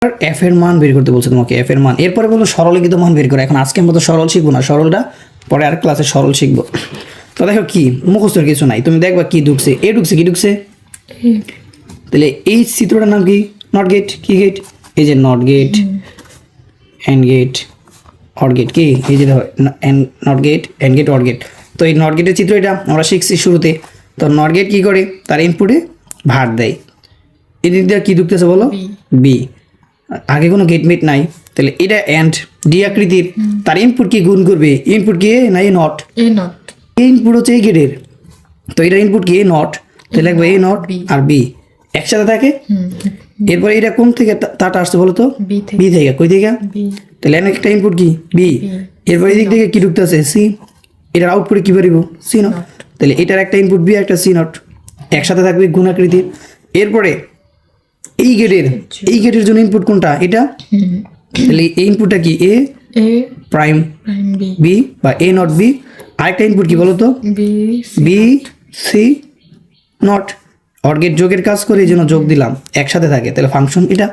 F এর মান বের করতে বলছে তোমাকে, এফ এর মান। এরপরে বললো সরললিখিত মান বের করে। এখন আজকে আমরা তো সরল শিখবো না, সরলটা পরে আর ক্লাসে সরল শিখবো। তো দেখো কি মুখস্থর কিছু নাই, তুমি দেখবা কি ঢুকছে, এ ঢুকছে, কি ঢুকছে, তাহলে এই চিত্রটার নাম কি, নট গেট। কি গেট? এই যে not gate, and gate, or gate. কি এই যে not gate, and gate, or gate. তো এই নট গেটের চিত্র এটা আমরা শিখছি শুরুতে। তো নট গেট কি করে, তার ইনপুটে ভার দেয়। এদিক দিয়ে কি ঢুকতেছে বলো, বি। আগে কোনো গেট মেট নাই, তাহলে এটা এন্ড ডি আকৃতির, তার ইনপুট কি গুণ করবে, ইনপুট কি এ না এ নট, এ নট, এই ইনপুট হচ্ছে এই গেটের, তো এটা ইনপুট কি এ নট, তাহলে লিখবো এ নট আর বি একসাথে থাকে। এরপরে এটা কোন থেকে তাটা আসছে বলো তো, বি থেকে। কই থেকে? তাহলে এর একটা ইনপুট কি বি, এরপর এদিক থেকে কি ঢুকতেছে সি, এটার আউটপুটে কি বেরিব সি নট, তাহলে এটার একটা ইনপুট বি একটা সি নট একসাথে থাকবে গুণ আকৃতির। এরপরে এই গেটের জন্য ইনপুট কোনটা, এটা, তাহলে এই ইনপুটটা কি এ প্রাইম বি বা এ নট বি। আরেকটা ইনপুট কি বলতো, B C not. Or gate যোগের কাজ করে এই জন্য যোগ দিলাম, একসাথে থাকে, তাহলে ফাংশন এটা।